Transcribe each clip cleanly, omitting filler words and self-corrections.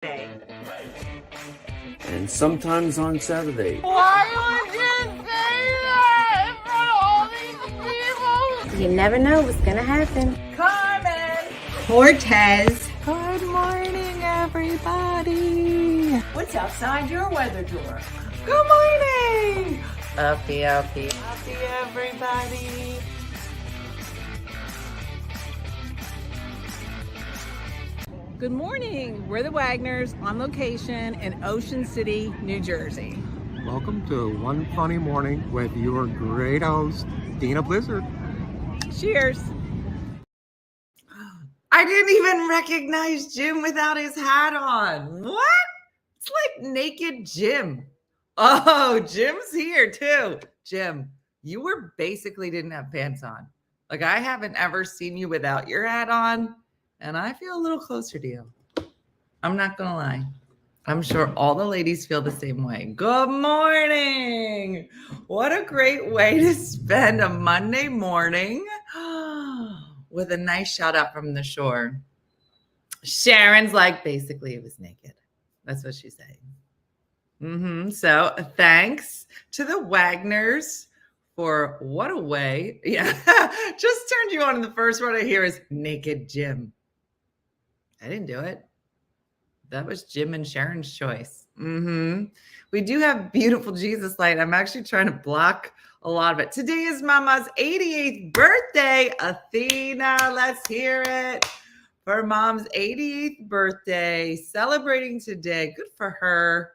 And sometimes on Saturday. Why would you say that in front of all these people? You never know what's gonna happen. Carmen! Cortez. Good morning, everybody. What's outside your weather drawer? Good morning! Uppie, everybody. Good morning. We're the Wagners on location in Ocean City, New Jersey. Welcome to One Funny Morning with your great host, Dina Blizzard. Cheers. I didn't even recognize Jim without his hat on. What? It's like naked Jim. Oh, Jim's here too. Jim, you were basically didn't have pants on. Like I haven't ever seen you without your hat on. And I feel a little closer to you. I'm not going to lie. I'm sure all the ladies feel the same way. Good morning. What a great way to spend a Monday morning with a nice shout out from the shore. Sharon's like, basically it was naked. That's what she's saying. So thanks to the Wagners for what a way. Yeah, just turned you on and the first word I hear is naked Jim. I didn't do it. That was Jim and Sharon's choice. We do have beautiful Jesus light. I'm actually trying to block a lot of it. Today is Mama's 88th birthday. Athena, let's hear it for Mom's 88th birthday. Celebrating today. Good for her.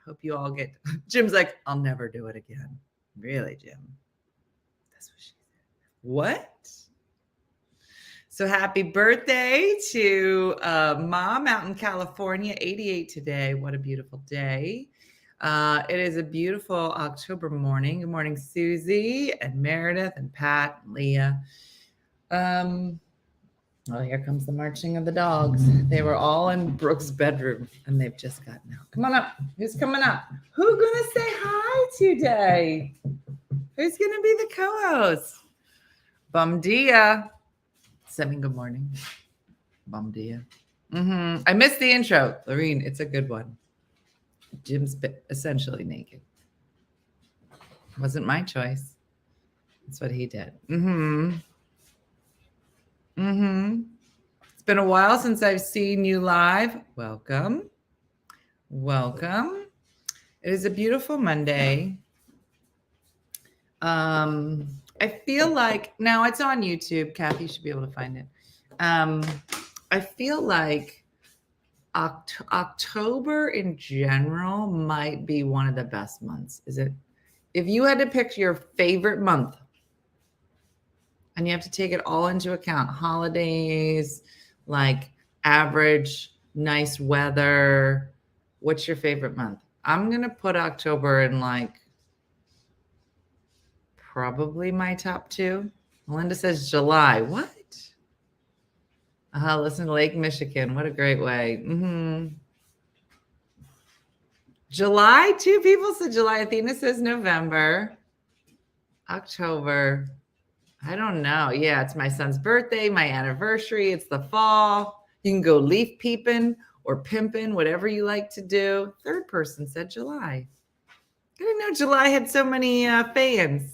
Hope you all get. Jim's like, I'll never do it again. Really, Jim? That's what she said. What? So happy birthday to Mom out in California, 88 today. What a beautiful day. It is a beautiful October morning. Good morning, Susie and Meredith and Pat and Leah. Oh, here comes the marching of the dogs. They were all in Brooke's bedroom and they've just gotten out. Come on up. Who's coming up? Who's going to say hi today? Who's going to be the co-host? Bum dia. Saying good morning. Bum dia. I missed the intro. Lorene, it's a good one. Jim's essentially naked. Wasn't my choice. That's what he did. It's been a while since I've seen you live. Welcome. Welcome. It is a beautiful Monday. I feel like now it's on YouTube. Kathy should be able to find it. I feel like October in general might be one of the best months. Is it? If you had to pick your favorite month and you have to take it all into account, holidays, like average, nice weather, what's your favorite month? I'm going to put October in like probably my top two. Melinda says July. What? Listen to Lake Michigan. What a great way. July. Two people said July. Athena says November. October. I don't know. Yeah, it's my son's birthday, my anniversary. It's the fall. You can go leaf peeping or pimping, whatever you like to do. Third person said July. I didn't know July had so many fans.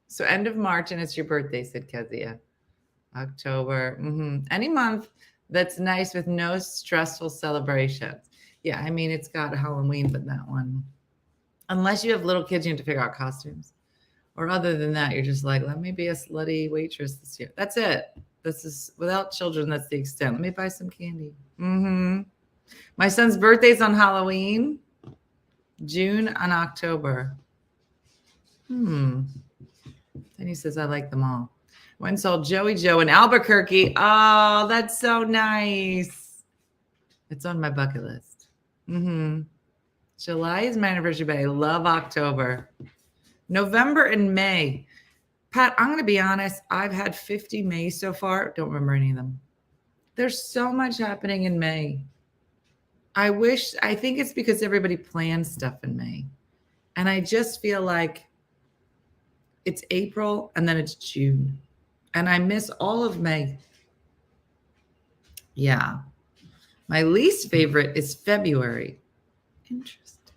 So end of March and it's your birthday, said Kezia. October. Any month that's nice with no stressful celebrations. Yeah, I mean, it's got Halloween, but that one. Unless you have little kids, you have to figure out costumes. Or other than that, you're just like, let me be a slutty waitress this year. That's it. This is without children. That's the extent. Let me buy some candy. My son's birthday's on Halloween, June and October. Then he says, I like them all. Went and saw Joey Joe in Albuquerque. Oh, that's so nice. It's on my bucket list. July is my anniversary, but I love October. November and May. Pat, I'm going to be honest. I've had 50 Mays so far. Don't remember any of them. There's so much happening in May. I think it's because everybody plans stuff in May. And I just feel like it's April and then it's June. And I miss all of May. Yeah. My least favorite is February. Interesting.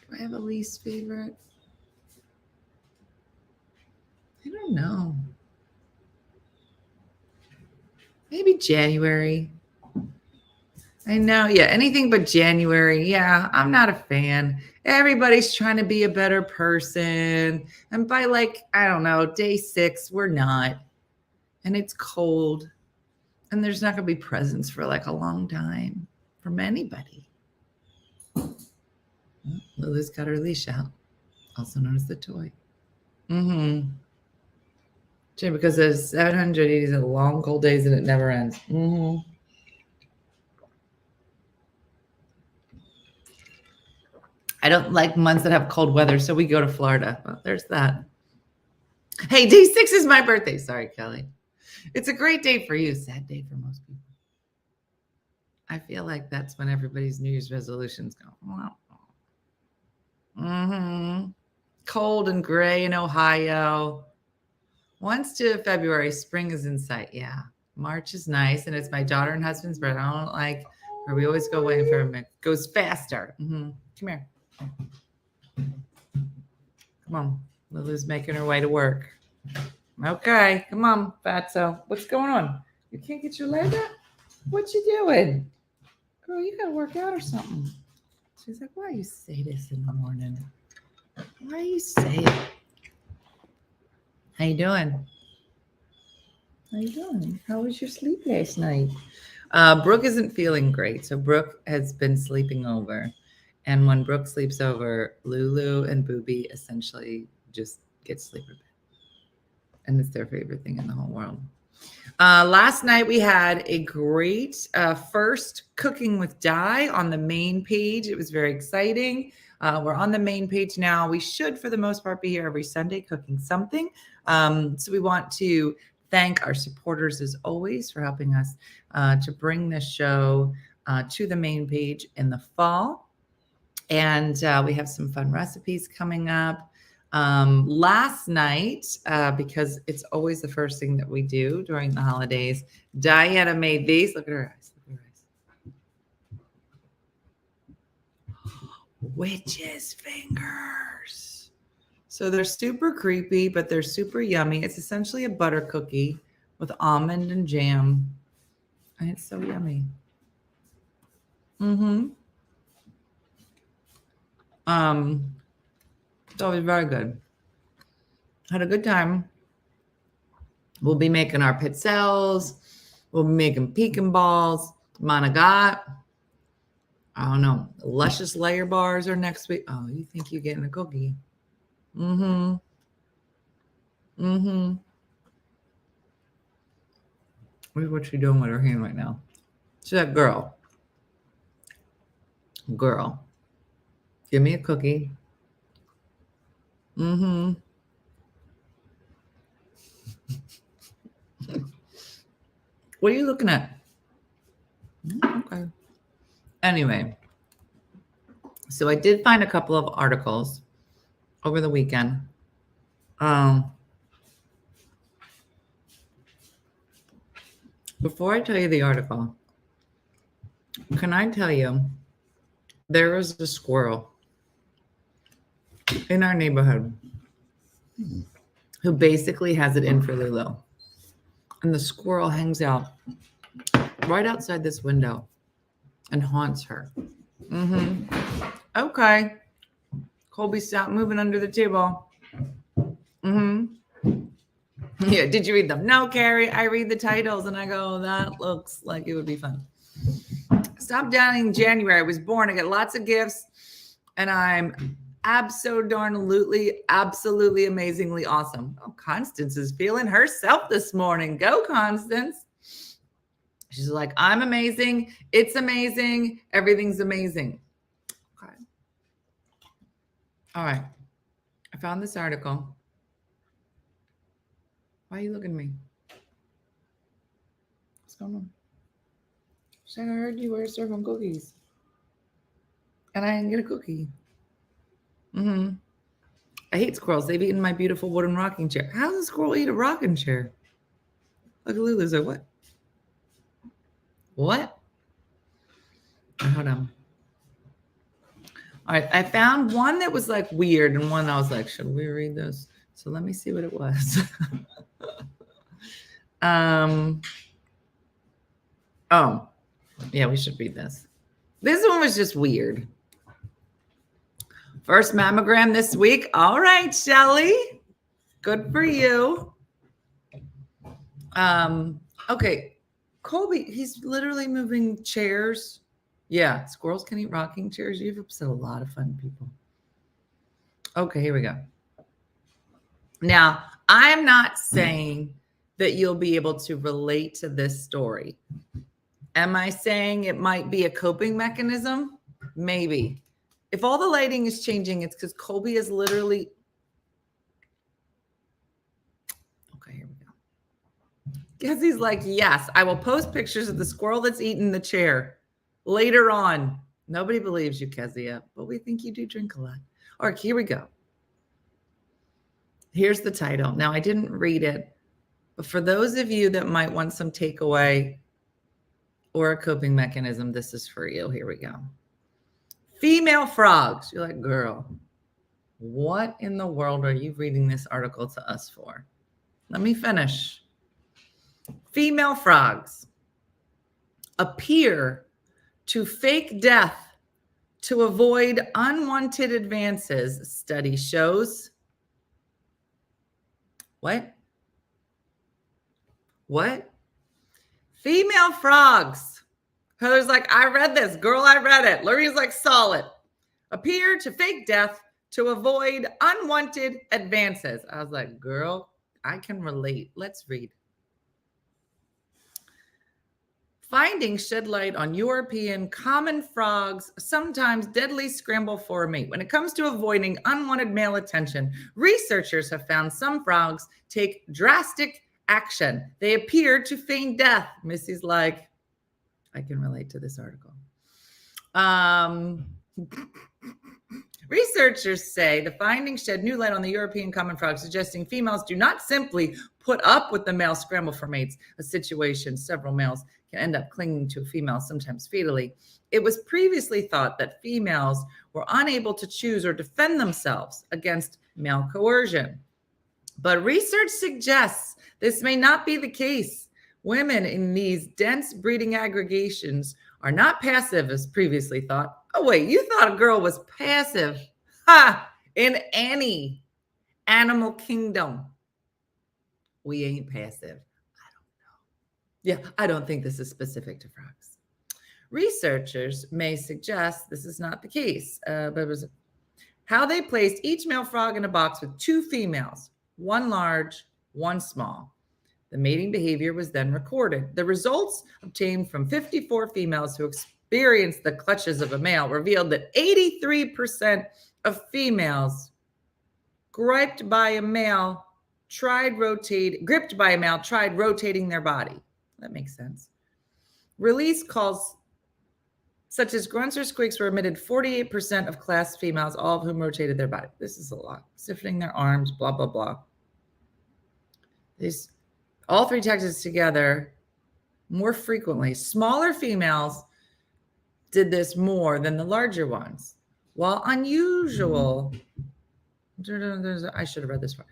Do I have a least favorite? I don't know. Maybe January. I know. Yeah, anything but January. Yeah, I'm not a fan. Everybody's trying to be a better person. And by I don't know, day 6, we're not. And it's cold. And there's not going to be presents for a long time from anybody. Lulu's got her leash out, also known as the toy. Mm-hmm. Because there's 780 long, cold days and it never ends. Mm-hmm. I don't like months that have cold weather, so we go to Florida. Well, there's that. Hey, day 6 is my birthday. Sorry, Kelly. It's a great day for you. Sad day for most people. I feel like that's when everybody's New Year's resolutions go. Mm-hmm. Cold and gray in Ohio. Once to February, spring is in sight. Yeah. March is nice, and it's my daughter and husband's birthday. I don't like where we always go away for a minute. Goes faster. Mm-hmm. Come here. Come on. Lulu's making her way to work. Okay. Come on, fatso. What's going on? You can't get your leg up? What you doing? Girl, you got to work out or something. She's like, why you say this in the morning? Why you say it? How you doing? How you doing? How was your sleep last night? Brooke isn't feeling great. So Brooke has been sleeping over. And when Brooke sleeps over, Lulu and Booby essentially just get sleeper bed. And it's their favorite thing in the whole world. Last night we had a great first Cooking with Di on the main page. It was very exciting. We're on the main page now. We should, for the most part, be here every Sunday cooking something. So we want to thank our supporters, as always, for helping us to bring this show to the main page in the fall. And we have some fun recipes coming up. Last night, because it's always the first thing that we do during the holidays, Diana made these. Look at her eyes. Look at her eyes. Witch's fingers. So they're super creepy, but they're super yummy. It's essentially a butter cookie with almond and jam. And it's so yummy. Mm-hmm. It's always very good. Had a good time. We'll be making our pizzelles. We'll be making pecan balls. Monagot. I don't know. Luscious layer bars are next week. Oh, you think you're getting a cookie? Mm-hmm. Mm-hmm. What's she doing with her hand right now? She's like, girl. Girl. Give me a cookie. Mm-hmm. What are you looking at? Okay. Anyway, so I did find a couple of articles over the weekend. Before I tell you the article, can I tell you there was a squirrel in our neighborhood who basically has it in for Lulu. And the squirrel hangs out right outside this window and haunts her. Mm-hmm. Okay. Colby, stop moving under the table. Mm-hmm. Yeah, did you read them? No, Carrie, I read the titles and I go, that looks like it would be fun. Stop doubting January. I was born. I get lots of gifts and I'm absolutely amazingly awesome. Oh, Constance is feeling herself this morning. Go, Constance. She's like, I'm amazing. It's amazing. Everything's amazing. Okay. All right. I found this article. Why are you looking at me? What's going on? She's like, I heard you were serving cookies. And I didn't get a cookie. Mm-hmm. I hate squirrels. They've eaten my beautiful wooden rocking chair. How does a squirrel eat a rocking chair? Look at Lulu's like, what? What? Hold on. All right, I found one that was like weird and one I was like, should we read this? So let me see what it was. Oh, yeah, we should read this. This one was just weird. First mammogram this week. All right, Shelly. Good for you. Okay. Colby, he's literally moving chairs. Yeah, squirrels can eat rocking chairs. You've upset a lot of fun people. Okay, here we go. Now, I'm not saying that you'll be able to relate to this story. Am I saying it might be a coping mechanism? Maybe. If all the lighting is changing, it's because Colby is literally... Okay, here we go. Because he's like, yes, I will post pictures of the squirrel that's eaten the chair later on. Nobody believes you, Kezia, but we think you do drink a lot. All right, here we go. Here's the title. Now, I didn't read it, but for those of you that might want some takeaway or a coping mechanism, this is for you. Here we go. Female frogs. You're like, girl, what in the world are you reading this article to us for? Let me finish. Female frogs appear to fake death to avoid unwanted advances, study shows. What? What? Female frogs. Heather's like, I read this. Girl, I read it. Lorraine's like, solid. Appear to fake death to avoid unwanted advances. I was like, girl, I can relate. Let's read. Findings shed light on European common frogs' sometimes deadly scramble for a mate. When it comes to avoiding unwanted male attention, researchers have found some frogs take drastic action. They appear to feign death. Missy's like, I can relate to this article. Researchers say the findings shed new light on the European common frog, suggesting females do not simply put up with the male scramble for mates, a situation several males can end up clinging to a female, sometimes fatally. It was previously thought that females were unable to choose or defend themselves against male coercion. But research suggests this may not be the case. Women in these dense breeding aggregations are not passive as previously thought. Oh, wait, you thought a girl was passive? Ha! In any animal kingdom, we ain't passive. Yeah, I don't think this is specific to frogs. Researchers may suggest this is not the case, but it was how they placed each male frog in a box with two females, one large, one small. The mating behavior was then recorded. The results obtained from 54 females who experienced the clutches of a male revealed that 83% of females gripped by a male tried rotating their body. That makes sense. Release calls such as grunts or squeaks were emitted 48% of classed females, all of whom rotated their body. This is a lot. Stiffening their arms, blah, blah, blah. These, all three tactics together more frequently. Smaller females did this more than the larger ones. While unusual, I should have read this part.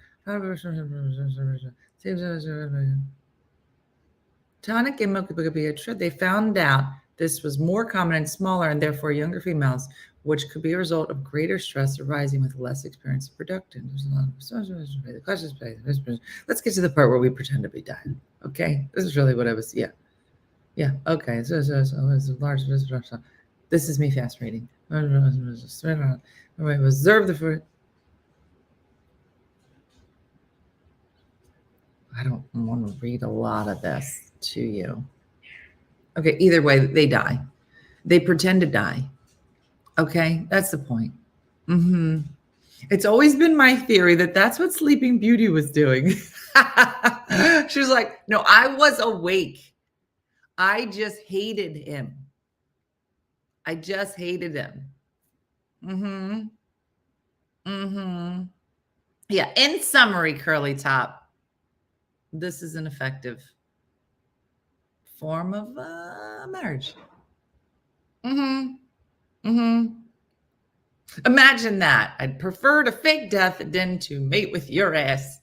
Tonic and Milky they found out this was more common in smaller and therefore younger females, which could be a result of greater stress arising with less experience in production. Let's get to the part where we pretend to be dying. Okay, this is really what I was. Yeah. Okay. So large. This is me fast reading. Reserve the fruit. I don't want to read a lot of this to you. Okay, either way, they die. They pretend to die. Okay, that's the point. It's always been my theory that that's what Sleeping Beauty was doing. She was like, no, I was awake. I just hated him. Yeah, in summary, Curly Top, this is an effective form of marriage. Imagine that. I'd prefer to fake death than to mate with your ass.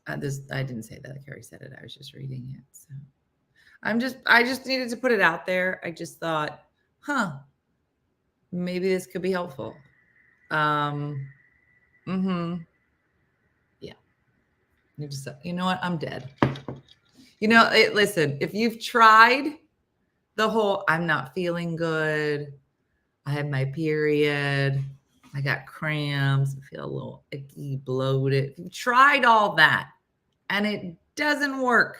I didn't say that. Carrie said it. I was just reading it. So I just needed to put it out there. I just thought, maybe this could be helpful. Yeah. You know what? I'm dead. Listen, if you've tried the whole, I'm not feeling good, I had my period, I got cramps, I feel a little icky, bloated. If you tried all that and it doesn't work,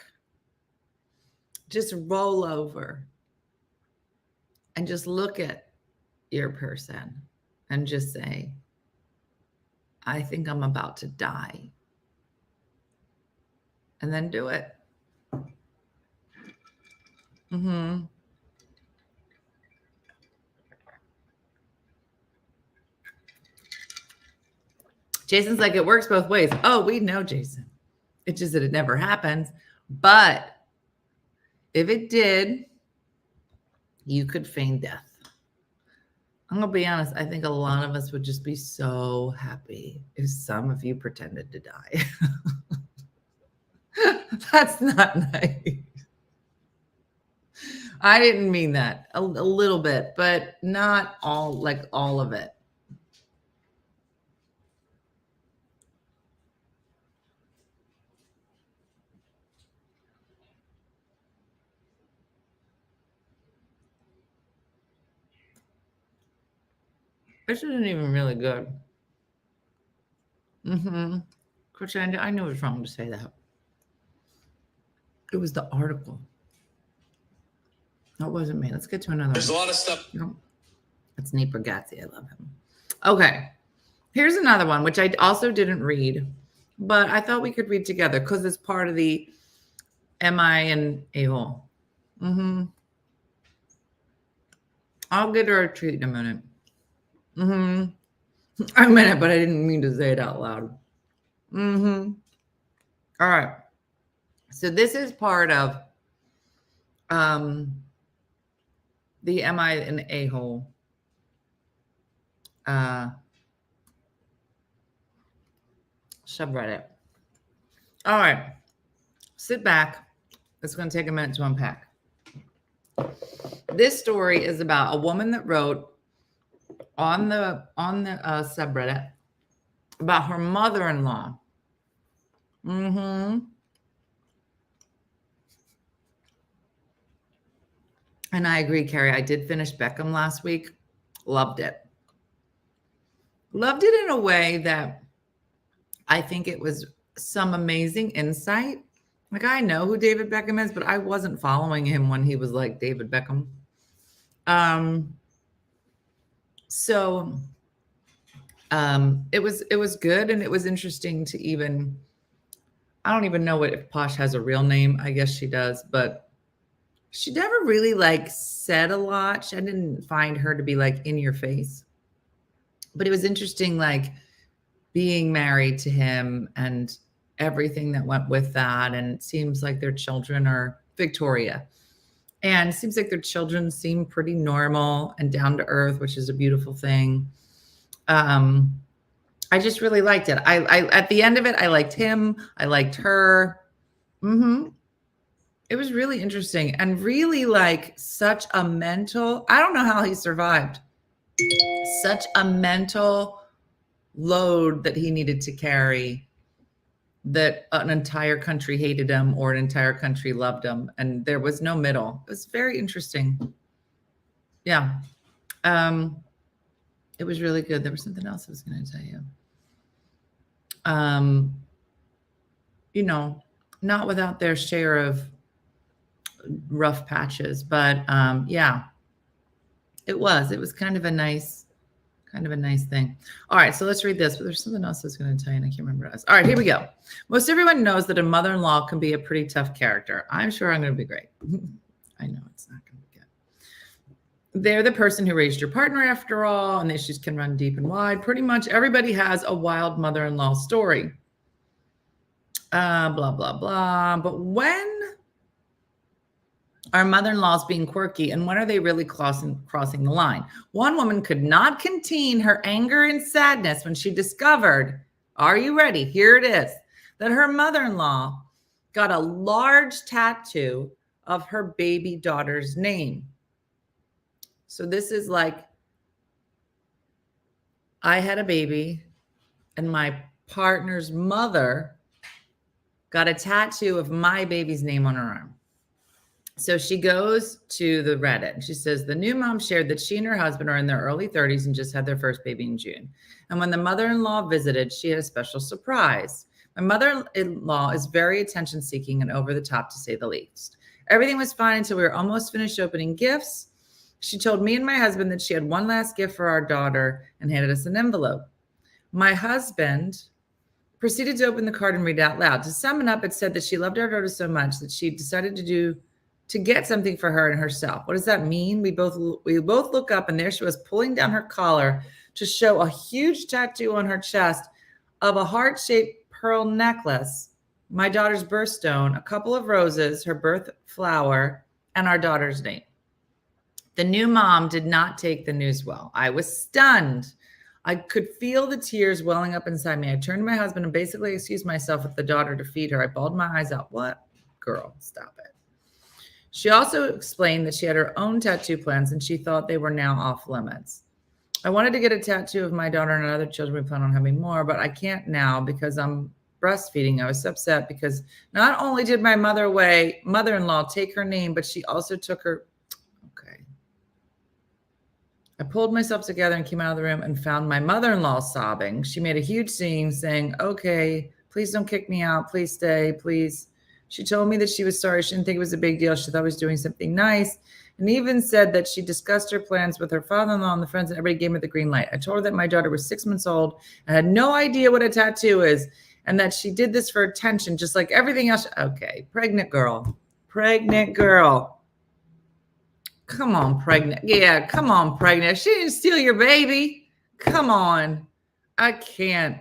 just roll over and just look at your person and just say, I think I'm about to die. And then do it. Jason's like, it works both ways. Oh, we know, Jason. It's just that it never happens. But if it did, you could feign death. I'm going to be honest. I think a lot of us would just be so happy if some of you pretended to die. That's not nice. I didn't mean that. A little bit, but not all of it. This isn't even really good. Which I knew it was wrong to say that. It was the article. That wasn't me. Let's get to another There's one. a lot of stuff. It's Nate Bargatze. I love him. Okay. Here's another one, which I also didn't read, but I thought we could read together because it's part of the Am I an a-hole? I'll get her a treat in a minute. I meant it, but I didn't mean to say it out loud. All right. So this is part of the Am I an a-hole? Subreddit. All right. Sit back. It's going to take a minute to unpack. This story is about a woman that wrote on the subreddit about her mother-in-law. And I agree, Carrie. I did finish Beckham last week. Loved it. Loved it in a way that I think it was some amazing insight. Like, I know who David Beckham is, but I wasn't following him when he was like David Beckham. So it was good, and it was interesting to even, I don't even know if Posh has a real name. I guess she does, but she never really like said a lot. I didn't find her to be like in your face, but it was interesting, like being married to him and everything that went with that. And it seems like their children are Victoria, and it seems like their children seem pretty normal and down to earth, which is a beautiful thing. I just really liked it. I at the end of it, I liked him. I liked her. It was really interesting and really like such a mental, I don't know how he survived. Such a mental load that he needed to carry, that an entire country hated him or an entire country loved him. And there was no middle. It was very interesting. Yeah. It was really good. There was something else I was going to tell you. You know, not without their share of rough patches, but yeah, it was kind of a nice thing. All right, so let's read this. But there's something else I was going to tell you, and I can't remember what it was. All right, here we go. Most everyone knows that a mother-in-law can be a pretty tough character. I'm sure I'm going to be great. I know it's not going to be good. They're the person who raised your partner, after all, and the issues can run deep and wide. Pretty much everybody has a wild mother-in-law story. Blah, blah, blah. But when Our mother-in-law's being quirky, and when are they really crossing the line? One woman could not contain her anger and sadness when she discovered, are you ready? Here it is, that her mother-in-law got a large tattoo of her baby daughter's name. So this is like, I had a baby and my partner's mother got a tattoo of my baby's name on her arm. So she goes to the Reddit and she says, the new mom shared that she and her husband are in their early 30s and just had their first baby in June. And when the mother-in-law visited, she had a special surprise. My mother-in-law is very attention-seeking and over the top, to say the least. Everything was fine until we were almost finished opening gifts. She told me and my husband that she had one last gift for our daughter and handed us an envelope. My husband proceeded to open the card and read it out loud. To sum it up, it said that she loved our daughter so much that she decided to get something for her and herself. What does that mean? We both look up, and there she was, pulling down her collar to show a huge tattoo on her chest of a heart-shaped pearl necklace, my daughter's birthstone, a couple of roses, her birth flower, and our daughter's name. The new mom did not take the news well. I was stunned. I could feel the tears welling up inside me. I turned to my husband and basically excused myself with the daughter to feed her. I bawled my eyes out. What? Girl, stop it. She also explained that she had her own tattoo plans and she thought they were now off limits. I wanted to get a tattoo of my daughter and other children. We plan on having more, but I can't now because I'm breastfeeding. I was upset because not only did my mother-in-law take her name, but she also took her. Okay. I pulled myself together and came out of the room and found my mother-in-law sobbing. She made a huge scene saying, okay, please don't kick me out. Please stay, please. She told me that she was sorry. She didn't think it was a big deal. She thought I was doing something nice, and even said that she discussed her plans with her father-in-law and the friends, and everybody gave me the green light. I told her that my daughter was 6 months old and had no idea what a tattoo is, and that she did this for attention, just like everything else. Okay, pregnant girl. Come on, pregnant. Yeah, come on, pregnant. She didn't steal your baby. Come on. I can't.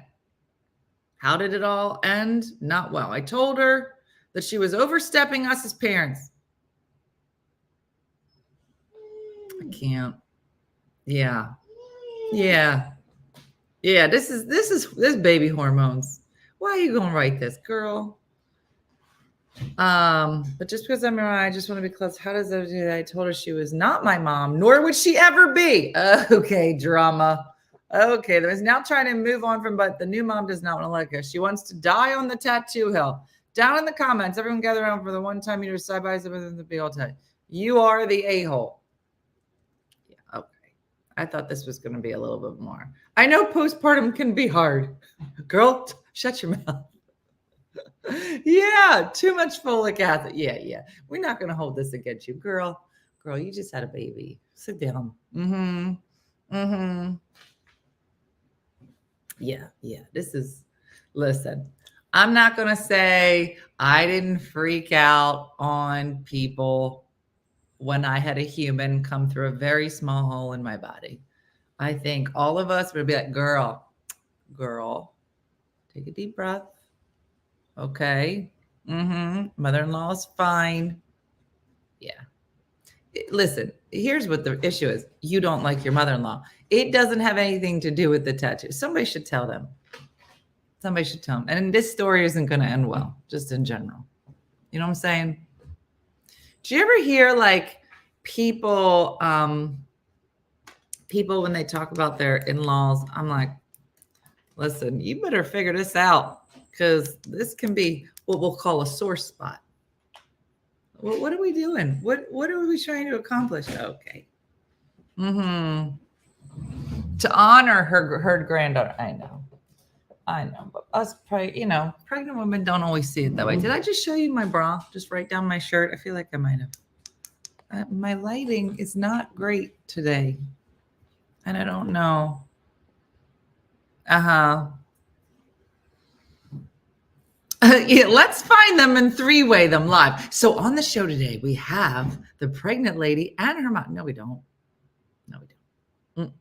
How did it all end? Not well. I told her that she was overstepping us as parents. I can't. Yeah. This is baby hormones. Why are you going to write this, girl? But just because I'm around, I just want to be close. How does that do that? I told her she was not my mom, nor would she ever be. Okay, drama. Okay, there is now trying to move on from, but the new mom does not want to let go. She wants to die on the tattoo hill. Down in the comments, everyone gather around for the one time you do side by side with the big old tattoo. You are the a-hole. Yeah, okay. I thought this was going to be a little bit more. I know postpartum can be hard. Girl, shut your mouth. Yeah, too much folic acid. Yeah. We're not going to hold this against you. Girl, you just had a baby. Sit down. Yeah. Listen, I'm not going to say I didn't freak out on people when I had a human come through a very small hole in my body. I think all of us would be like, girl, take a deep breath. Okay. Mother-in-law is fine. Yeah. Listen, here's what the issue is. You don't like your mother-in-law. It doesn't have anything to do with the tattoo. Somebody should tell them. And this story isn't going to end well, just in general. You know what I'm saying? Do you ever hear like people when they talk about their in-laws? I'm like, listen, you better figure this out, because this can be what we'll call a sore spot. Well, what are we doing? What are we trying to accomplish? Okay. To honor her granddaughter. I know, but us, pregnant women don't always see it that way. Did I just show you my bra? Just right down my shirt? I feel like I might have. My lighting is not great today, and I don't know. Yeah, let's find them and three-way them live. So on the show today, we have the pregnant lady and her mom. No, we don't. We're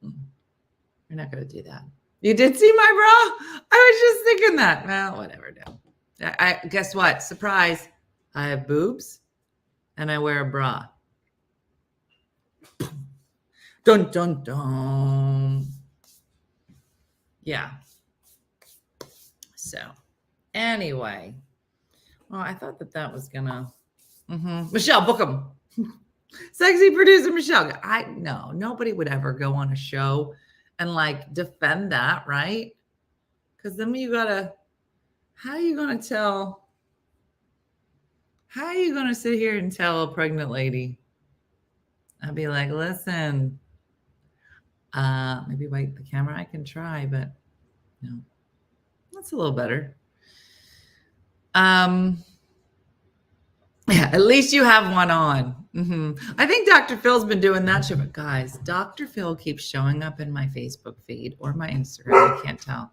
not going to do that. You did see my bra? I was just thinking that. Well, whatever. No. I guess what? Surprise. I have boobs and I wear a bra. Dun, dun, dun. Yeah. So anyway, well, I thought that was gonna, Michelle, book them. Sexy producer Michelle. No, nobody would ever go on a show and like defend that, right? Because then how are you gonna sit here and tell a pregnant lady? I'd be like, listen, maybe wipe the camera. I can try, but no, that's a little better. Yeah, at least you have one on. I think Dr. Phil's been doing that shit. But guys, Dr. Phil keeps showing up in my Facebook feed or my Instagram. I can't tell.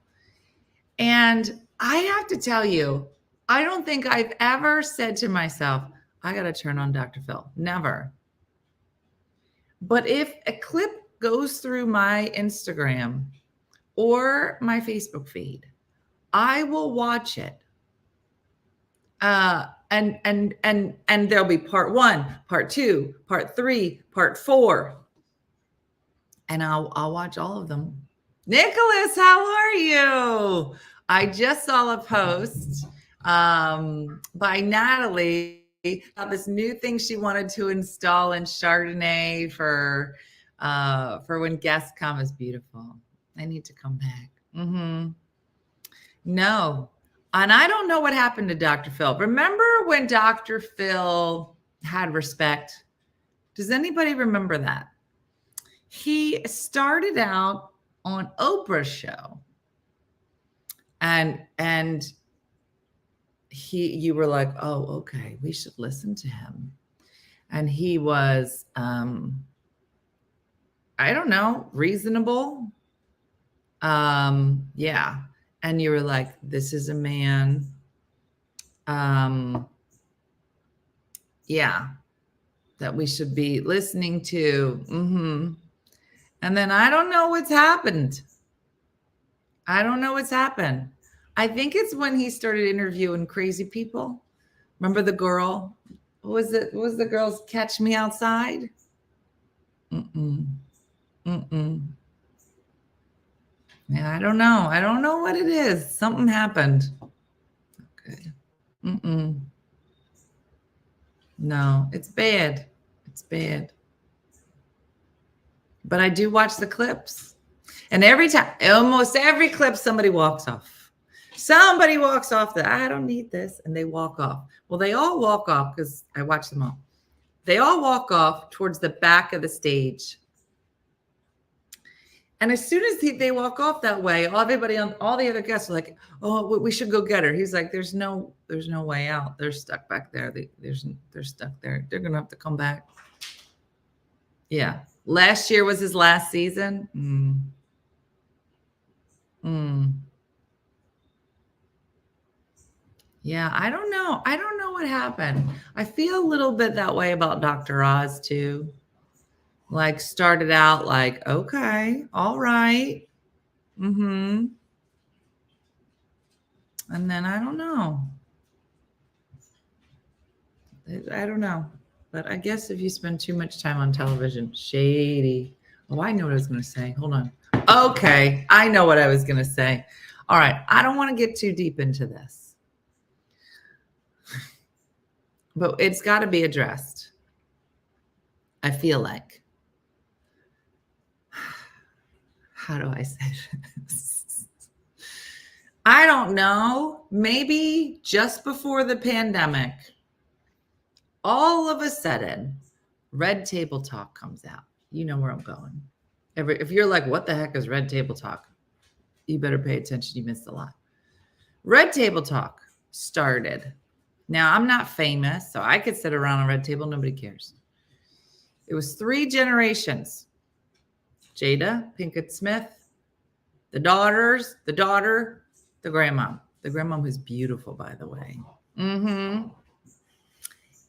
And I have to tell you, I don't think I've ever said to myself, I got to turn on Dr. Phil. Never. But if a clip goes through my Instagram or my Facebook feed, I will watch it. And there'll be part 1, part 2, part 3, part 4. And I'll watch all of them. Nicholas, how are you? I just saw a post by Natalie about this new thing she wanted to install in Chardonnay for when guests come. Is beautiful. I need to come back. No. And I don't know what happened to Dr. Phil. Remember when Dr. Phil had respect? Does anybody remember that? He started out on Oprah's show. And you were like, oh, okay, we should listen to him. And he was, I don't know, reasonable. Yeah. And you were like, this is a man. Yeah, that we should be listening to. And then I don't know what's happened. I think it's when he started interviewing crazy people. Remember the girl? What was it? What was the girl's Catch Me Outside? Yeah, I don't know. I don't know what it is. Something happened. Okay. No, it's bad. It's bad. But I do watch the clips. And every time, almost every clip, somebody walks off. Somebody walks off that I don't need this. And they walk off. Well, they all walk off because I watch them all. They all walk off towards the back of the stage. And as soon as they walk off that way, everybody on all the other guests are like, "Oh, we should go get her." He's like, "There's no way out. They're stuck back there. They're stuck there. They're gonna have to come back." Yeah, last year was his last season. Yeah, I don't know. I don't know what happened. I feel a little bit that way about Dr. Oz too. Like started out like, okay, all right. And then I don't know. But I guess if you spend too much time on television, shady. Oh, I know what I was going to say. Hold on. Okay, I know what I was going to say. All right, I don't want to get too deep into this. But it's got to be addressed. I feel like. How do I say this? I don't know. Maybe just before the pandemic, all of a sudden, Red Table Talk comes out. You know where I'm going. If you're like, what the heck is Red Table Talk? You better pay attention. You missed a lot. Red Table Talk started. Now, I'm not famous, so I could sit around a red table. Nobody cares. It was 3 generations. Jada Pinkett Smith, the daughter, the grandmom. The grandmom was beautiful, by the way.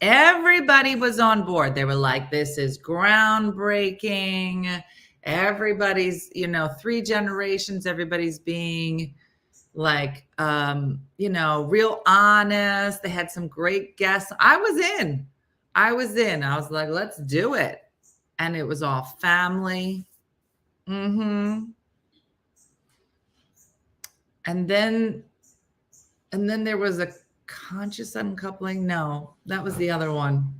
Everybody was on board. They were like, this is groundbreaking. Everybody's, 3 generations, everybody's being like, real honest. They had some great guests. I was in. I was in. I was like, let's do it. And it was all family. Mm-hmm. And then there was a conscious uncoupling. No, that was the other one.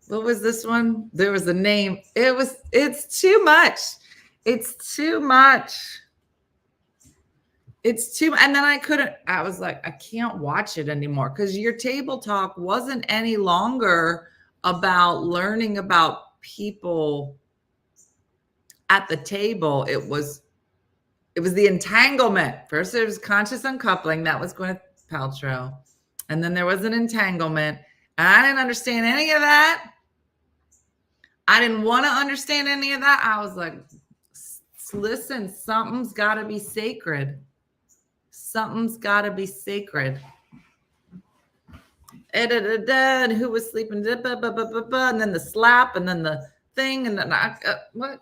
What was this one? There was a name. It's too much. It's too much. And then I was like, I can't watch it anymore because your table talk wasn't any longer about learning about people at the table. It was the entanglement. First, it was conscious uncoupling. That was Gwyneth Paltrow. And then there was an entanglement. And I didn't understand any of that. I didn't want to understand any of that. I was like, listen, something's got to be sacred. Something's got to be sacred. And who was sleeping? And then the slap, and then the thing, and then what?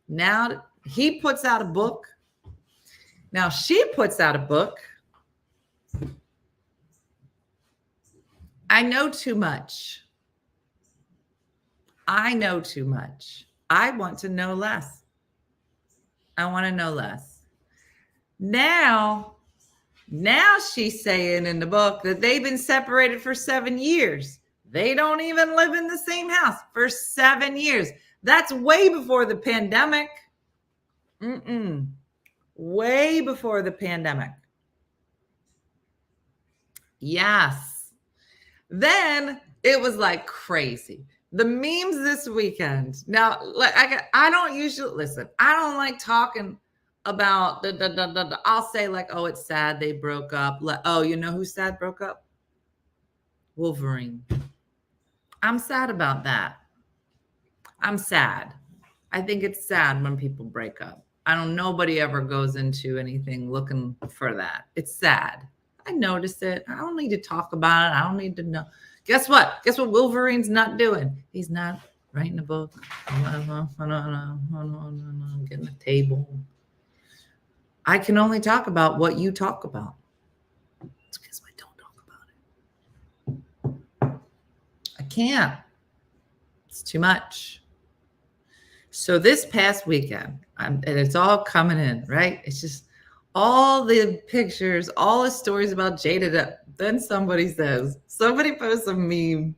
Now he puts out a book. Now she puts out a book. I know too much. I know too much. I want to know less. I want to know less. Now she's saying in the book that they've been separated for 7 years. They don't even live in the same house for 7 years. That's way before the pandemic. Way before the pandemic. Yes. Then it was like crazy. The memes this weekend. Now, like I don't usually listen. I don't like talking about I'll say like, oh, it's sad they broke up. Oh, you know who's sad broke up? Wolverine. I'm sad about that. I'm sad. I think it's sad when people break up. Nobody ever goes into anything looking for that. It's sad. I noticed it. I don't need to talk about it. I don't need to know. Guess what? Guess what Wolverine's not doing? He's not writing a book. Getting a table. I can only talk about what you talk about. It's because I don't talk about it. I can't. It's too much. So this past weekend, and it's all coming in, right? It's just all the pictures, all the stories about Jada. Then somebody posts a meme.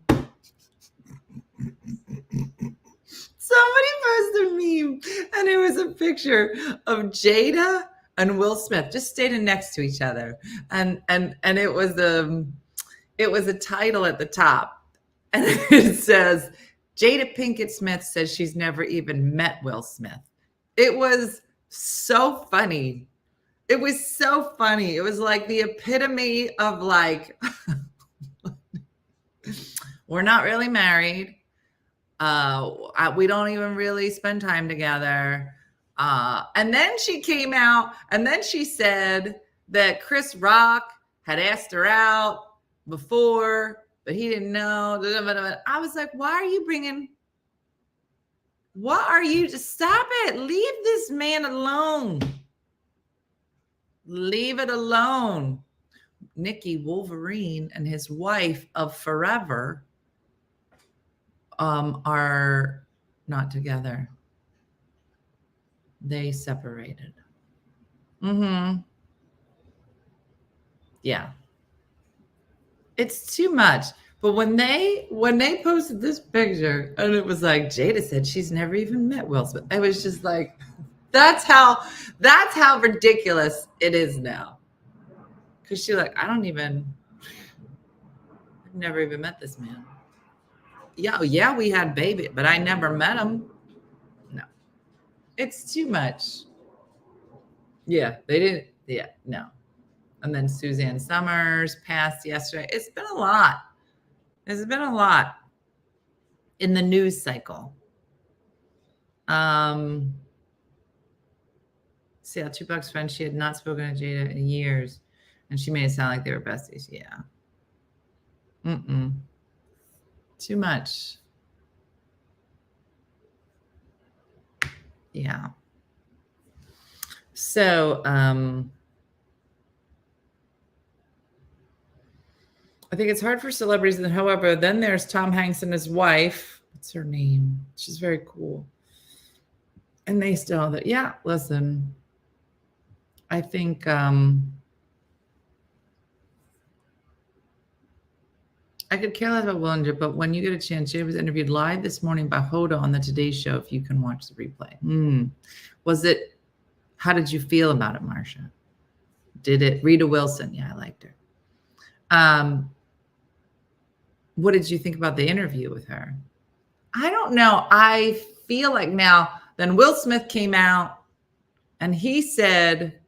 Somebody posted a meme, and it was a picture of Jada and Will Smith just standing next to each other, and it was a title at the top, and it says Jada Pinkett Smith says she's never even met Will Smith. It was so funny. It was so funny. It was like the epitome of like, we're not really married. We don't even really spend time together. And then she came out and then she said that Chris Rock had asked her out before, but he didn't know. I was like, just stop it. Leave this man alone. Leave it alone. Nikki Wolverine and his wife of forever are not together. They separated. Yeah. It's too much. But when they posted this picture and it was like Jada said she's never even met Will Smith, I was just like, that's how ridiculous it is now. Because she's like, I've never even met this man. Yeah, we had baby, but I never met him. No. It's too much. Yeah, they didn't. Yeah, no. And then Suzanne Summers passed yesterday. It's been a lot. There's been a lot in the news cycle. See how Tupac's friend, she had not spoken to Jada in years, and she made it sound like they were besties. Yeah. Too much. Yeah. So, I think it's hard for celebrities. And however, then there's Tom Hanks and his wife. What's her name? She's very cool. And they still, yeah, listen, I think I could care less about Willinger, but when you get a chance, Jay was interviewed live this morning by Hoda on the Today Show, if you can watch the replay. Was it, how did you feel about it, Marsha? Did it, Rita Wilson? Yeah, I liked her. What did you think about the interview with her? I don't know. I feel like now, then Will Smith came out and he said,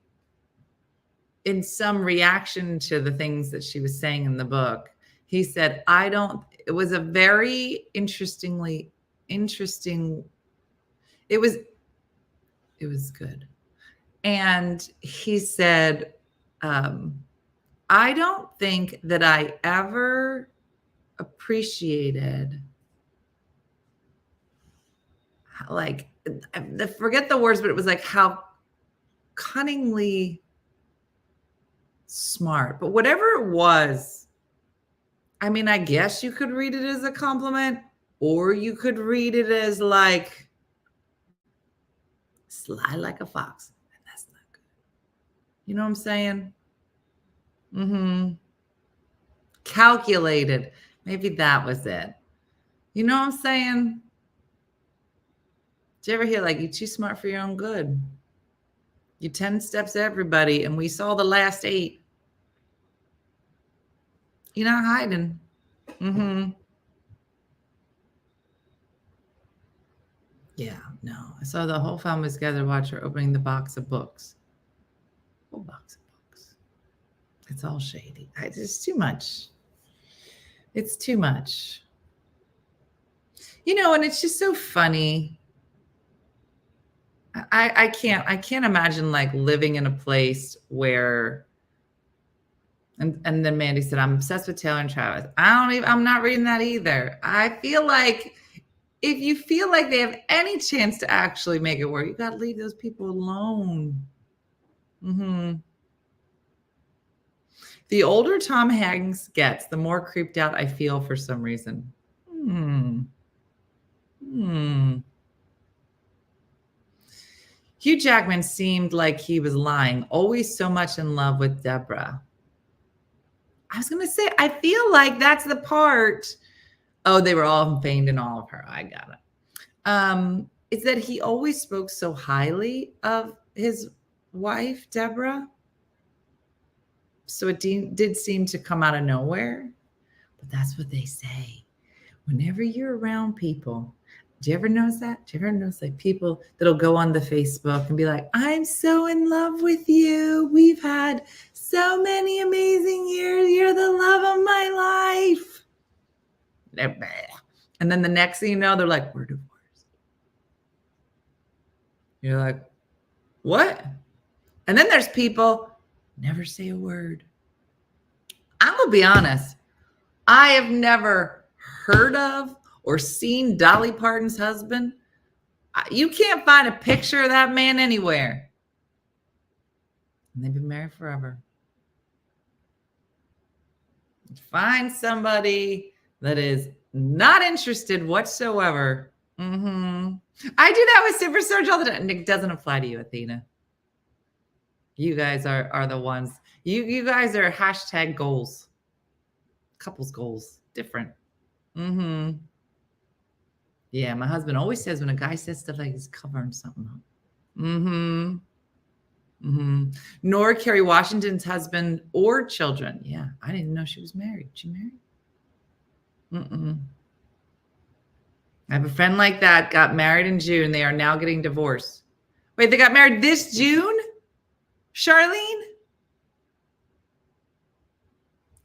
in some reaction to the things that she was saying in the book, he said, it was a very interesting, it was good. And he said, I don't think that I ever appreciated, like, forget the words, but it was like how cunningly smart, but whatever it was, I mean, I guess you could read it as a compliment, or you could read it as like sly like a fox, and that's not good. You know what I'm saying? Calculated. Maybe that was it. You know what I'm saying? Did you ever hear like, you're too smart for your own good? You 10 steps everybody, and we saw the last 8. You're not hiding. Yeah, no. I saw the whole family was together, watch her opening the box of books. Whole box of books. It's all shady. It's too much. It's too much. You know, and it's just so funny. I can't imagine like living in a place where, and then Mandy said, I'm obsessed with Taylor and Travis. I'm not reading that either. I feel like if you feel like they have any chance to actually make it work, you got to leave those people alone. The older Tom Hanks gets, the more creeped out I feel for some reason. Hugh Jackman seemed like he was lying, always so much in love with Deborah. I was going to say, I feel like that's the part. Oh, they were all feigned in all of her. I got it. Is that he always spoke so highly of his wife, Deborah. So it did seem to come out of nowhere. But that's what they say. Whenever you're around people, do you ever notice that? Do you ever notice like people that'll go on the Facebook and be like, I'm so in love with you. We've had so many amazing years. You're the love of my life. And then the next thing you know, they're like, we're divorced. You're like, what? And then there's people never say a word. I'm going to be honest. I have never heard of or seen Dolly Parton's husband. You can't find a picture of that man anywhere. And they've been married forever. Find somebody that is not interested whatsoever. I do that with Super Search all the time. Nick, doesn't apply to you, Athena. You guys are the ones. You guys are hashtag goals. Couples goals. Different. Yeah, my husband always says when a guy says stuff like he's covering something up. Nor Kerry Washington's husband or children. Yeah, I didn't even know she was married. She married? I have a friend like that, got married in June. They are now getting divorced. Wait, they got married this June? Charlene?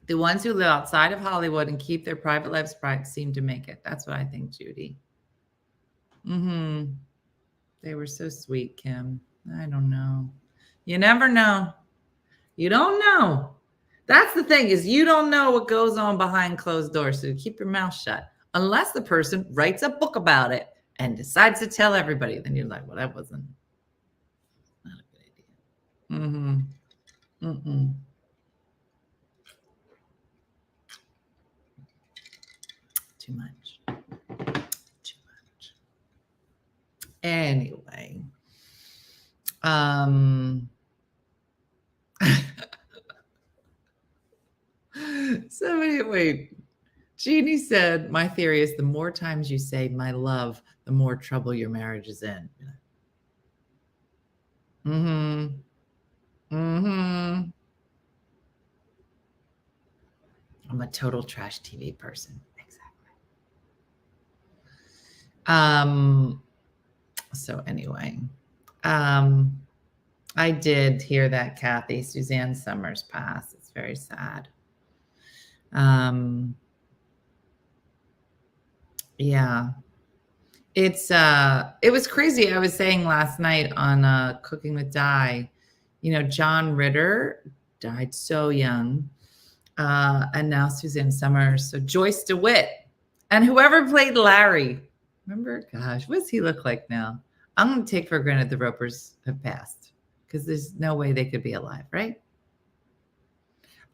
The ones who live outside of Hollywood and keep their private lives private seem to make it. That's what I think, Judy. They were so sweet, Kim. I don't know. You never know. You don't know. That's the thing, is you don't know what goes on behind closed doors. So keep your mouth shut. Unless the person writes a book about it and decides to tell everybody. Then you're like, well, that wasn't not a good idea. Too much. Too much. Anyway. Somebody, wait. Jeannie said, my theory is the more times you say my love, the more trouble your marriage is in. Mm-hmm. Mm-hmm. I'm a total trash TV person. Exactly. So anyway, I did hear that Kathy, Suzanne Summers passed. It's very sad. Yeah. It was crazy. I was saying last night on Cooking with Di, John Ritter died so young. And now Suzanne Summers. So Joyce DeWitt and whoever played Larry. Remember? Gosh, what does he look like now? I'm going to take for granted the Ropers have passed because there's no way they could be alive, right?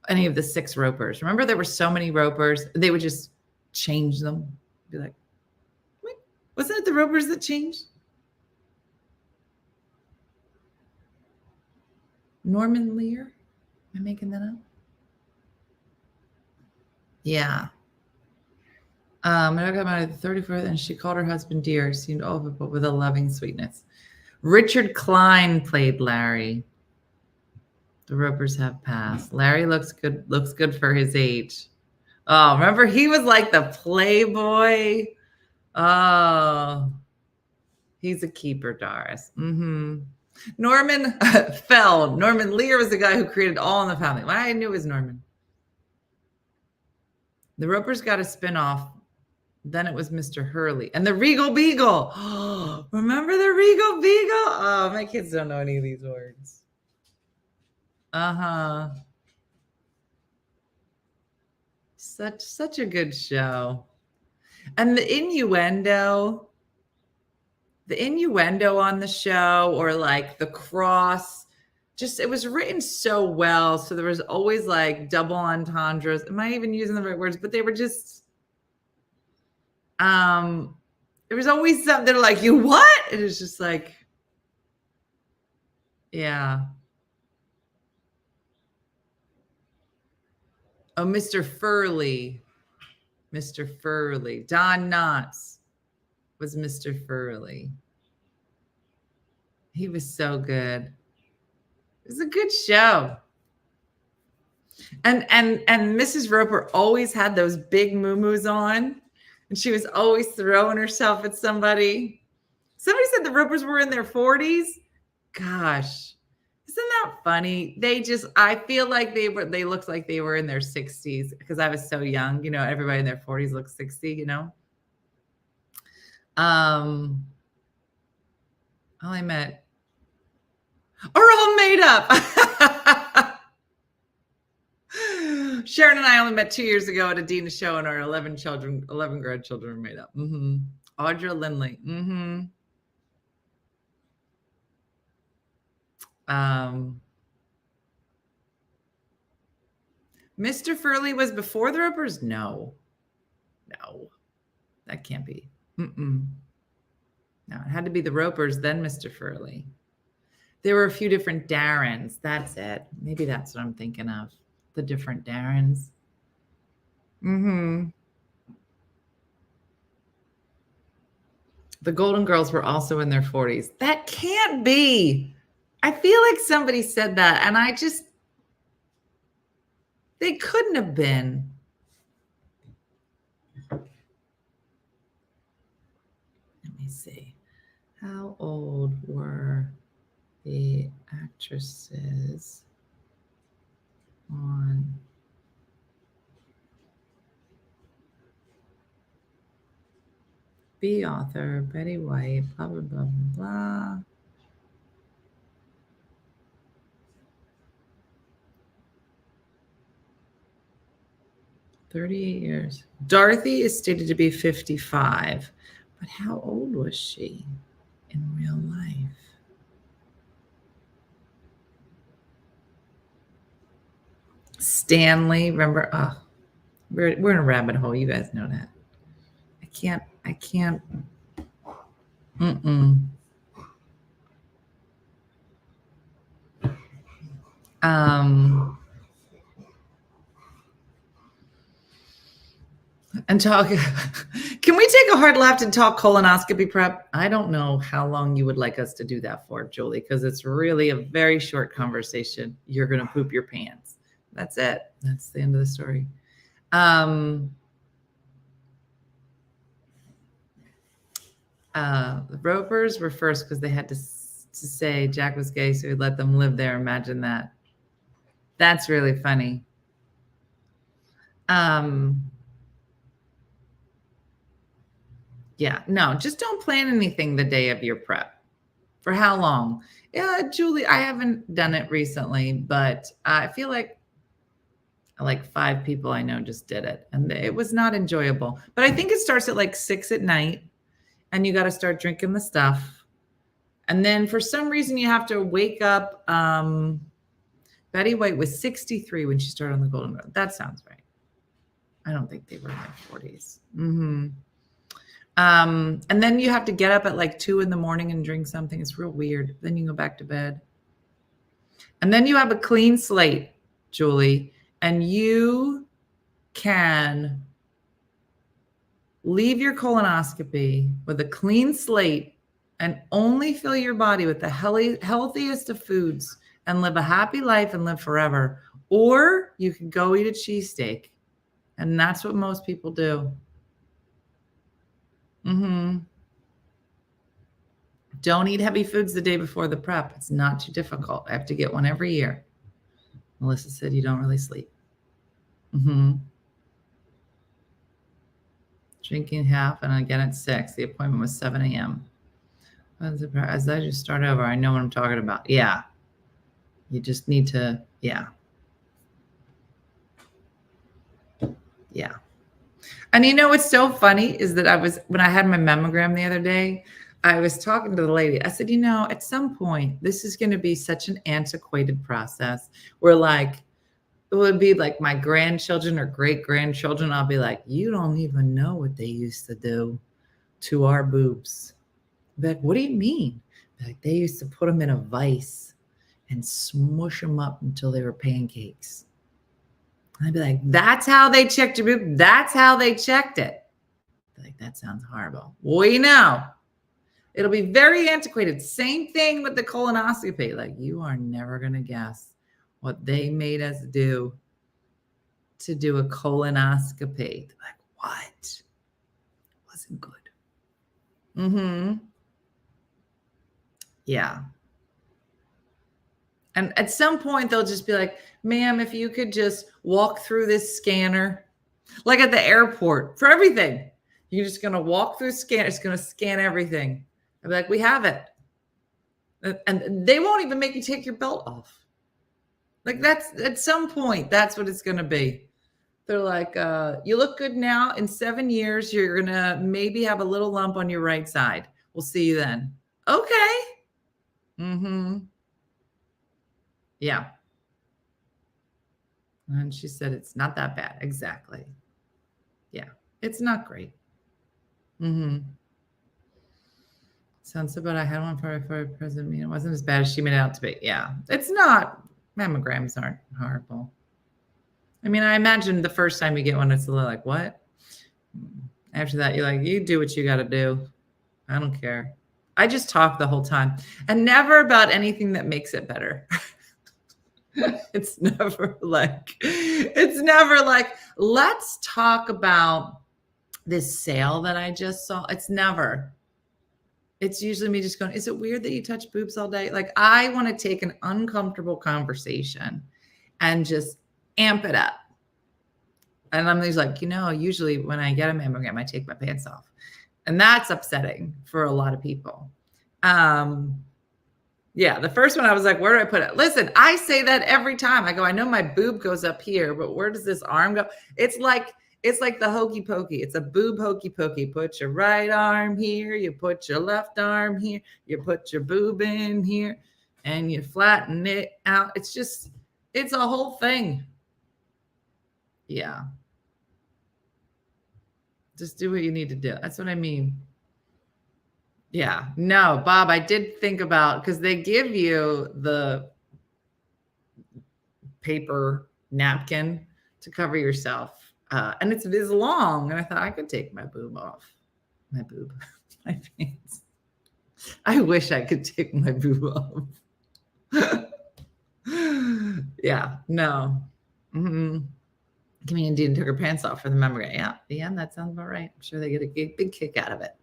Any of the 6 Ropers. Remember there were so many Ropers. They would just change them. Be like, wait, wasn't it the Ropers that changed? Norman Lear? Am I making that up? Yeah. I got married the 34th, and she called her husband dear, seemed over, but with a loving sweetness. Richard Klein played Larry. The Ropers have passed. Larry looks good for his age. Oh, remember he was like the playboy. Oh, he's a keeper, Doris. Mm-hmm. Norman Feld. Norman Lear was the guy who created All in the Family. Well, I knew it was Norman. The Ropers got a spinoff. Then it was Mr. Hurley and the Regal Beagle. Oh, remember the Regal Beagle? Oh, my kids don't know any of these words. Uh-huh. Such a good show. And the innuendo on the show, or like the cross, just it was written so well. So there was always like double entendres. Am I even using the right words? But they were just there was always something like, you what? It was just like, yeah. Oh, Mr. Furley. Don Knotts was Mr. Furley. He was so good. It was a good show. And Mrs. Roper always had those big moo-moos on, and she was always throwing herself at somebody. Somebody said the Ropers were in their 40s. Gosh, isn't that funny? I feel like they looked like they were in their 60s because I was so young. Everybody in their 40s looks 60, I met are all made up. Sharon and I only met 2 years ago at a Dina show, and our 11 grandchildren were made up. Mm-hmm. Audra Lindley. Mm-hmm. Mr. Furley was before the Ropers? No, that can't be. No, it had to be the Ropers, then Mr. Furley. There were a few different Darrens. That's it. Maybe that's what I'm thinking of. The different Darrens. Mm-hmm. The Golden Girls were also in their 40s. That can't be. I feel like somebody said that, and they couldn't have been. Let me see. How old were the actresses on B author, Betty White, blah, blah, blah, blah, blah. "38 years. Dorothy is stated to be 55, but how old was she in real life? Stanley, remember? Oh, we're in a rabbit hole. You guys know that. can't. Mm-mm. And talk. Can we take a hard left and talk colonoscopy prep? I don't know how long you would like us to do that for, Julie, because it's really a very short conversation. You're going to poop your pants. That's it. That's the end of the story. The Ropers were first because they had to say Jack was gay, so he'd let them live there. Imagine that. That's really funny. Yeah, no, just don't plan anything the day of your prep. For how long? Yeah, Julie, I haven't done it recently, but I feel like 5 people I know just did it, and it was not enjoyable. But I think it starts at like 6 at night, and you got to start drinking the stuff. And then for some reason, you have to wake up. Betty White was 63 when she started on the Golden Road. That sounds right. I don't think they were in their 40s. Mm-hmm. And then you have to get up at like 2 in the morning and drink something. It's real weird. Then you go back to bed. And then you have a clean slate, Julie, and you can leave your colonoscopy with a clean slate and only fill your body with the healthiest of foods and live a happy life and live forever. Or you can go eat a cheesesteak. And that's what most people do. Mm-hmm. Don't eat heavy foods the day before the prep. It's not too difficult. I have to get one every year. Melissa said you don't really sleep. Mm-hmm. Drinking half and again at 6. The appointment was 7 a.m. As I just start over, I know what I'm talking about. Yeah. You just need to, yeah. Yeah. And you know what's so funny is that when I had my mammogram the other day, I was talking to the lady. I said, at some point, this is going to be such an antiquated process where it would be like my grandchildren or great-grandchildren. I'll be like, you don't even know what they used to do to our boobs. I'll be like, what do you mean? Like, they used to put them in a vise and smush them up until they were pancakes. And I'd be like, that's how they checked your boob. That's how they checked it. Like, that sounds horrible. We know. It'll be very antiquated. Same thing with the colonoscopy. Like, you are never going to guess what they made us do to do a colonoscopy. Like, what? It wasn't good. Mm-hmm. Yeah. And at some point, they'll just be like, ma'am, if you could just walk through this scanner, like at the airport for everything. You're just going to walk through scan. It's going to scan everything. I'll be like, we have it. And they won't even make you take your belt off. Like, that's at some point, that's what it's going to be. They're like, you look good now. In 7 years, you're going to maybe have a little lump on your right side. We'll see you then. Okay. Mm-hmm. Yeah. And she said, it's not that bad. Exactly. Yeah. It's not great. Mm-hmm. Sounds about I had one for a president meeting. It wasn't as bad as she made it out to be. Yeah. It's not. Mammograms aren't horrible. I mean, I imagine the first time you get one, it's a little like, what? After that, you're like, you do what you got to do. I don't care. I just talk the whole time and never about anything that makes it better. It's never like, let's talk about this sale that I just saw. It's never. It's usually me just going, is it weird that you touch boobs all day? Like, I want to take an uncomfortable conversation and just amp it up. And I'm always like, usually when I get a mammogram, I take my pants off. And that's upsetting for a lot of people. Yeah, the first one I was like, where do I put it? Listen, I say that every time. I go, I know my boob goes up here, but where does this arm go? It's like the hokey pokey. It's a boob hokey pokey. Put your right arm here. You put your left arm here. You put your boob in here and you flatten it out. It's a whole thing. Yeah. Just do what you need to do. That's what I mean. Yeah. No, Bob, I did think about, because they give you the paper napkin to cover yourself. And it's long. And I thought I could take my boob off. My boob. My pants. I wish I could take my boob off. Yeah. No. Mm-hmm. Comedian Dean took her pants off for the memory. Yeah, that sounds about right. I'm sure they get a big kick out of it.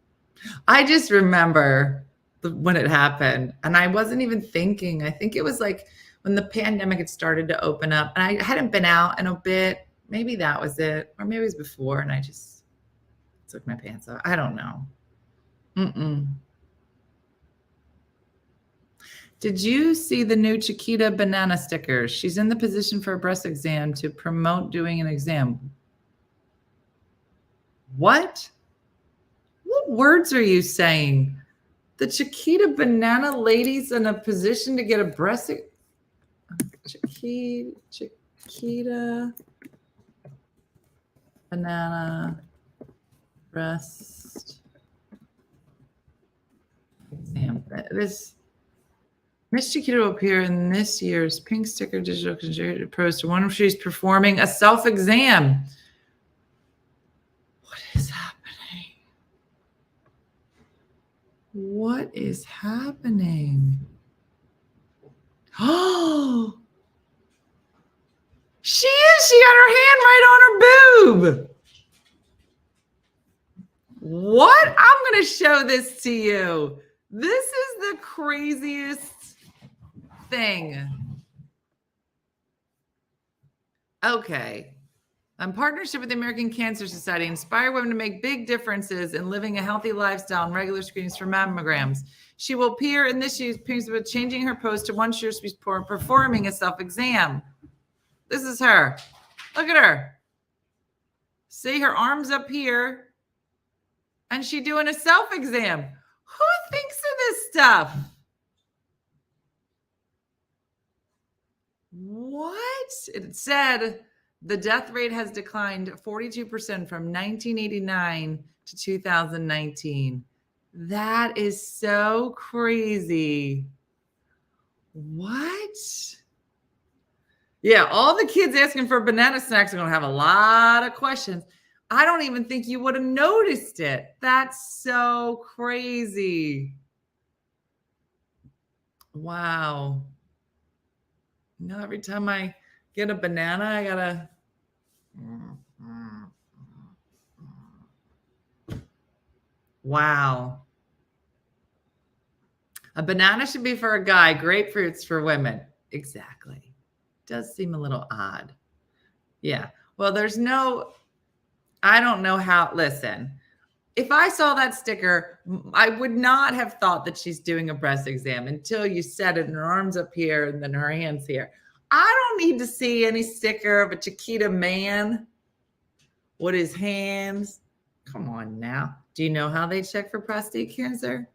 I just remember when it happened, and I wasn't even thinking. I think it was like when the pandemic had started to open up, and I hadn't been out in a bit. Maybe that was it, or maybe it was before, and I just took my pants off. I don't know. Did you see the new Chiquita banana stickers? She's in the position for a breast exam to promote doing an exam. What? What words are you saying? The Chiquita banana lady's in a position to get a breast. Chiquita banana breast exam. Miss Chiquita will appear in this year's Pink Sticker Digital Contributor Poster. One of she's performing a self-exam. What is happening? What is happening? Oh, she is. She got her hand right on her boob. What? I'm going to show this to you. This is the craziest thing. Okay. In partnership with the American Cancer Society, inspire women to make big differences in living a healthy lifestyle and regular screenings for mammograms. She will appear in this year's piece with changing her pose to one she's performing a self-exam. This is her. Look at her. See her arms up here, and she doing a self-exam. Who thinks of this stuff? What? It said the death rate has declined 42% from 1989 to 2019. That is so crazy. What? Yeah, all the kids asking for banana snacks are going to have a lot of questions. I don't even think you would have noticed it. That's so crazy. Wow. You know, every time I get a banana, I gotta. Wow. A banana should be for a guy, grapefruits for women. Exactly. Does seem a little odd. Yeah. Well, I don't know how. Listen, if I saw that sticker, I would not have thought that she's doing a breast exam until you said it, and her arms up here and then her hands here. I don't need to see any sticker of a Chiquita man with his hands. Come on now. Do you know how they check for prostate cancer?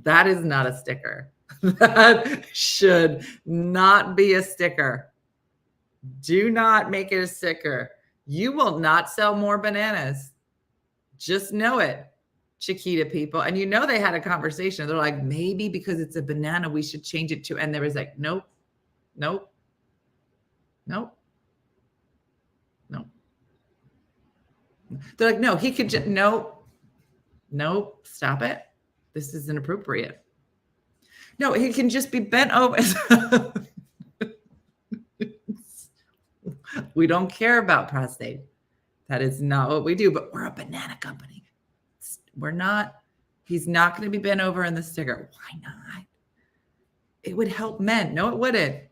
That is not a sticker. That should not be a sticker. Do not make it a sticker. You will not sell more bananas. Just know it, Chiquita people. And you know they had a conversation. They're like, maybe because it's a banana, we should change it to. And there was like, nope. They're like, no, he could just, nope, stop it. This is inappropriate. No, he can just be bent over. We don't care about prostate. That is not what we do, but we're a banana company. We're not, he's not going to be bent over in the sticker. Why not? It would help men. No, it wouldn't.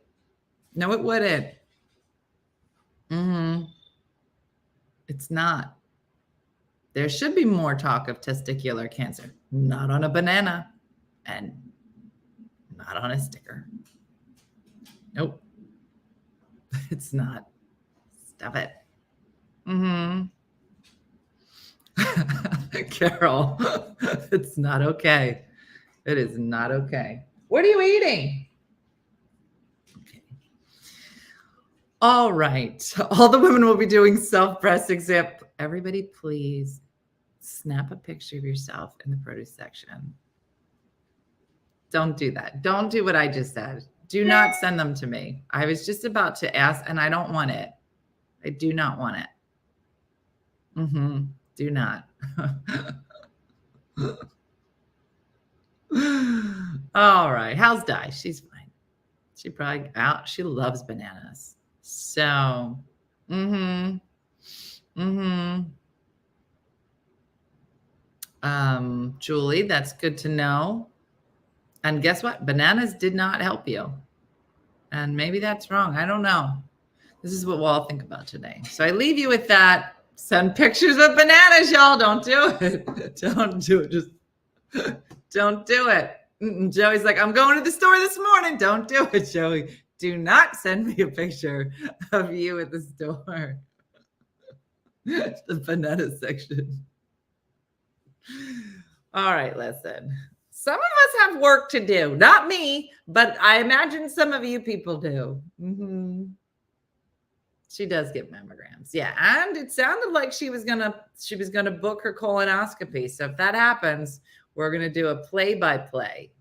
It's not. There should be more talk of testicular cancer. Not on a banana and not on a sticker. Nope. It's not. Stop it. Carol, it's not okay. It is not okay. What are you eating? Okay. All right. All the women will be doing self-breast exam. Everybody, please snap a picture of yourself in the produce section. Don't do that. Don't do what I just said. Do not send them to me. I was just about to ask, and I don't want it. I do not want it. Do not. All right. How's Di? She's fine. She probably out. She loves bananas. So, Julie, that's good to know. And guess what? Bananas did not help you. And maybe that's wrong. I don't know. This is what we'll all think about today. So I leave you with that. Send pictures of bananas, y'all. Don't do it. Don't do it. Just don't do it. Joey's like, I'm going to the store this morning. Don't do it, Joey. Do not send me a picture of you at the store. The banana section. All right, listen. Some of us have work to do. Not me, but I imagine some of you people do. She does get mammograms. Yeah, and it sounded like she was gonna book her colonoscopy. So if that happens, we're gonna do a play-by-play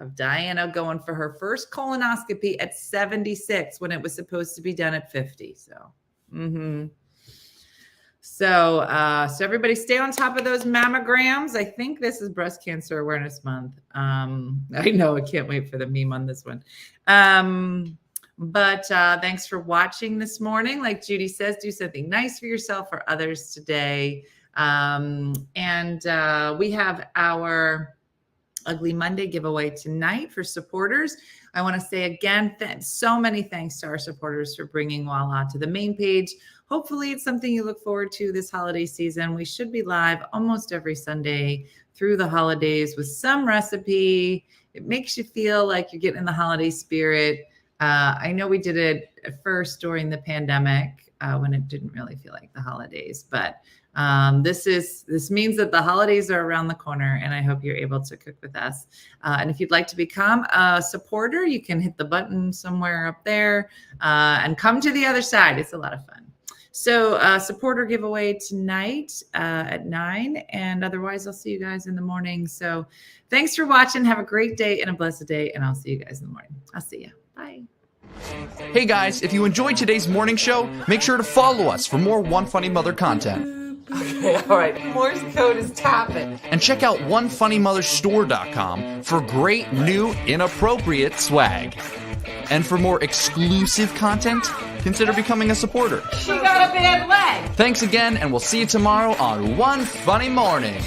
of Diana going for her first colonoscopy at 76 when it was supposed to be done at 50. So, so everybody stay on top of those mammograms. I think this is Breast Cancer Awareness Month. I know, I can't wait for the meme on this one. But thanks for watching this morning. Like Judy says, do something nice for yourself or others today. And we have our Ugly Monday giveaway tonight for supporters. I want to say again, so many thanks to our supporters for bringing Voila to the main page. Hopefully it's something you look forward to this holiday season. We should be live almost every Sunday through the holidays with some recipe. It makes you feel like you're getting in the holiday spirit. I know we did it at first during the pandemic when it didn't really feel like the holidays, but this means that the holidays are around the corner, and I hope you're able to cook with us. And if you'd like to become a supporter, you can hit the button somewhere up there and come to the other side. It's a lot of fun. So supporter giveaway tonight at 9, and otherwise I'll see you guys in the morning. So thanks for watching. Have a great day and a blessed day, and I'll see you guys in the morning. I'll see you. Bye. Hey guys, if you enjoyed today's morning show, make sure to follow us for more One Funny Mother content. Okay, all right. Morse code is tapping. And check out OneFunnyMotherStore.com for great new inappropriate swag. And for more exclusive content, consider becoming a supporter. She got a bad leg. Thanks again, and we'll see you tomorrow on One Funny Morning.